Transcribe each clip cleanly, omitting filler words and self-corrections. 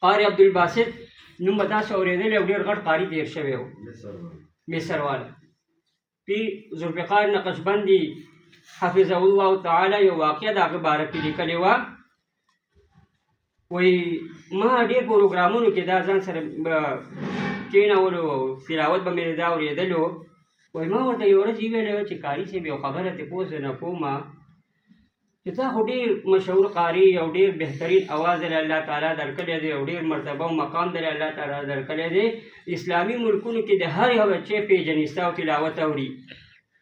قاری عبدالباسط نوم به تاسو اورېدلی او ډېر غټ قاري تېر شوی و مصر والا پی ذوالفقار نقشبندي حفظه الله تعالی یو واقعه د هغه باره کې لیکلې وه. وایي ما ډېر پروګرامونو کې دا ځان سره کېنولو تلاوت به مې دا اورېدلو. وایي ما ورته یوه ورځ وویلې وه چې قاري صاحب یو خبره تپوس نه کومه چې تا خو ډېر مشهور قاري او ډېر بهترین اواز یې الله تعالی درکړی دی او ډېر مرتبه او مقام دی الله تعالی درکړی دی. اسلامي ملکونو کې د هر یو بچی پېژني ستا او تلاوت اوري.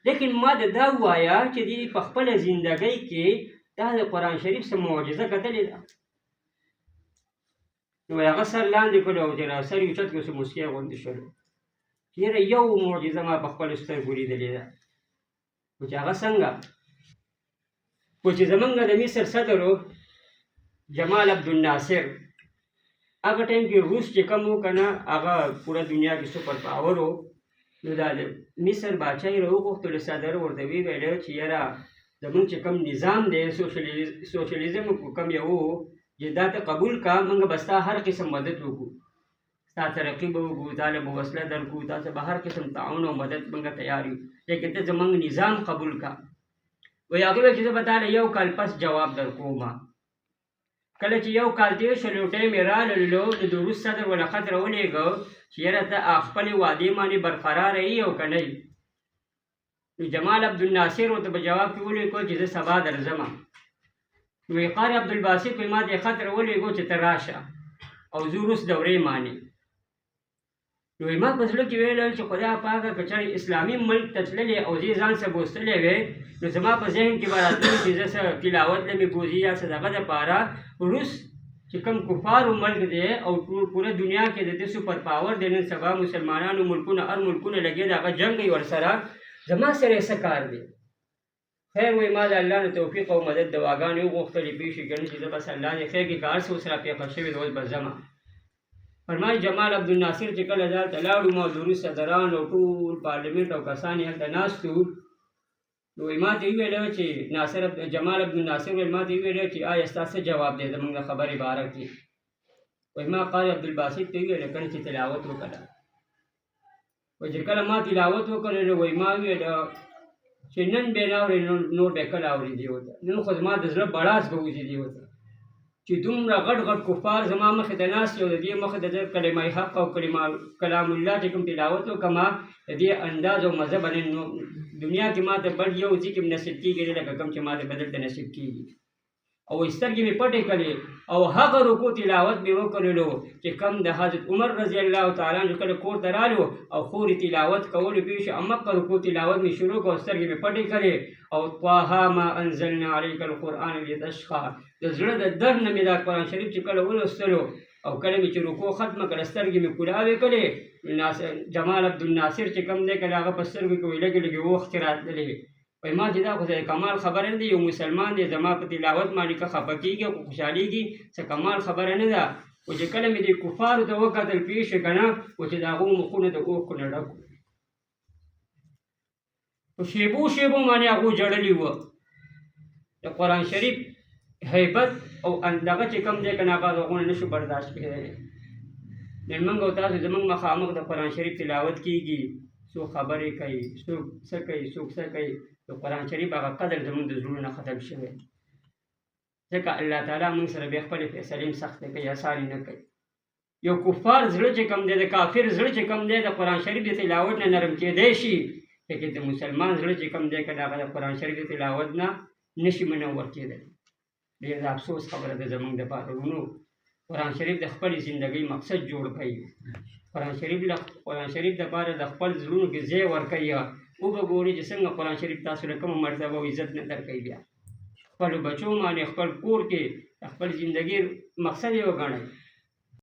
لیکن ما دا ووایه چې دې په خپله زندګۍ کې دا د قرآن شریف څه معجزه کتلې ده. نو هغه سر لاندې کړو او چې را سر یې اوچت کړو څه مسکۍ غوندې شولو چې یاره یو معجزه ما په خپلو سترګو لیدلې ده. خو چې هغه څنګه خو چې زمونږ د مصر صدر و جمال عبدالناصر هغه ټایم کې روس چې کوم و که نه هغه پوره دنیا کې سپر پاور و. نو دا د مصر باچا یې راوغوښتلو صدر ورته ویې چې یاره زمونږ چې کوم نظام دی سوشلیزم کوم یو و چې دا ته قبول کا موږ به ستا هر قسم مدد وکړو ستا ترقي به وکړو تا له به وسله درکړو تا ته به هر قسم تعاون او مدد موږ تیار یو لیکن ته زموږ نظام قبول کا. وایي هغې ویل چې زه به تا له یو کال پس جواب درکوم. کله چې یو کال تېر شو نو ټایم یې راللو د روس صدر ول خط راولېږه چې یاره ته خپلې وعدې باندې برقراره یې او که نه یې. نو جمال عبدالناصر ورته په جواب کې ولیکو چې زه سبا درځم. نو قاری عبدالباسط وایي ما دې خط راولېږو چې ته راشه او زه روس دورې مانې. نو ما په زړه کې ویل چې خدای پاکه که چېرې اسلامي ملک ته تللی او زه ځان څه بوستلی وی نو زما په ذهن کې به راتللي چې زه څه تلاوت له مې بوځي یا څه دغه دپاره روس چې کوم کفارو ملک دی او ټول پوره دنیا کې د دې سپر پاور دی. نن سبا مسلمانانو ملکونه هر ملکونه لګېد هغه جنګ یې ورسره زما سره یې څه کار دی. خیر وایي ما د الله نه توفیق او مدد دعاګانې وغوښتلې پېښې ګڼې چې زه بس الله دې خیر کړي که هر څه ورسره پېښه شوې ده اوس به ځمه. فرمایي جمال عبدالناصر چې کله ځای ته لاړو ما د روس صدران او ټول پارلمنټ او کسان یې هلته ناست وو. نو ما ته یې وویل چې جمال عبدالناصر ویل ما ته یې وویل چې آیا ستا څه جواب دی زموږ د خبرې باره کې. وایي ما قاری عبدالباسط ته وویل کنه چې تلاوت وکړه. وایي چې کله ما تلاوت وکړه نو وایي ما وویل چې نن بیا نه اورې نور بیا کله اورې دې ورته. نن خو زما د زړه بړاس به وځي دې ورته چې دومره غټ غټ کفار زما مخې ته ناست یو د دې مخې ته د کلمه حق او کلام الله چې کوم تلاوت وکړم د دې انداز او مزه به نن دنیا کې ما ته بل یو ځای کې نصیب کېږي لکه کوم چې ما ته به دلته نصیب کېږي. او سترګې مې پټې کړې او هغه رکوع تلاوت مې وکړلو چې کم د حضرت عمر رضی الله تعالی عنه کله کور ته رالو او خورې تلاوت کولو پېښ امقه رکوع تلاوت مې شروع کړ سترګې مې پټې کړې او طه ما انزلنا علیک القرآن لتشقى د زړه د درد نه مې دا قرآن شریف چې کله ولوستلو او کله مې چې رکوع ختمه کړه سترګې مې کولاوې کړې. جمال عبدالناصر چې کوم دی کله هغه په سترګو کې وایي لږې لږې اوښکې راتللې. وایي ما چې دا خو د کمال خبره نه ده یو مسلمان دی زما په تلاوت باندې که خفه کېږي او خوشحالېږي څه کمال خبره نه ده. خو چې کله مې دې کفارو ته وکتل پېښې که نه و چې د هغو مخونه د اوښکو نه ډک وو په شیبو شیبو باندې هغو ژړلي وه. د قرآن شریف هیبت او دغه چې کوم دی که نه هغه د هغو نه نشو برداشت کېدلی. نن موږ او تاسو زموږ مخامخ د قرآن شریف تلاوت کېږي څوک خبرې کوي څوک څه کوي څوک څه کوي د قرآن شریف هغه قدر زموږ د زړونو نه ختم شوی ځکه الله تعالی موږ سره بیا خپلې فیصلې هم سختې کوي اسانې نه کوي. یو کفار زړه چې کوم دی د کافر زړه چې کوم دی د قرآن شریف د تلاوت نه نرم کېدی شي لیکن د مسلمان زړه چې کوم دی که د هغه د قرآن شریف د تلاوت نه نشي منور کېدلی. ډېر د افسوس خبره ده زموږ دپاره ورونو. قرآن شریف د خپلې زندګۍ مقصد جوړ کړي. قرآن شریف دپاره د خپل زړونو کې ځای ورکوي. وګورئ چې څنګه قرآن شریف تاسو له کومه مرتبه او عزت نه درکوي. بیا خپلو بچو باندې خپل کور کې خپل زندګۍ مقصد یې وګڼئ.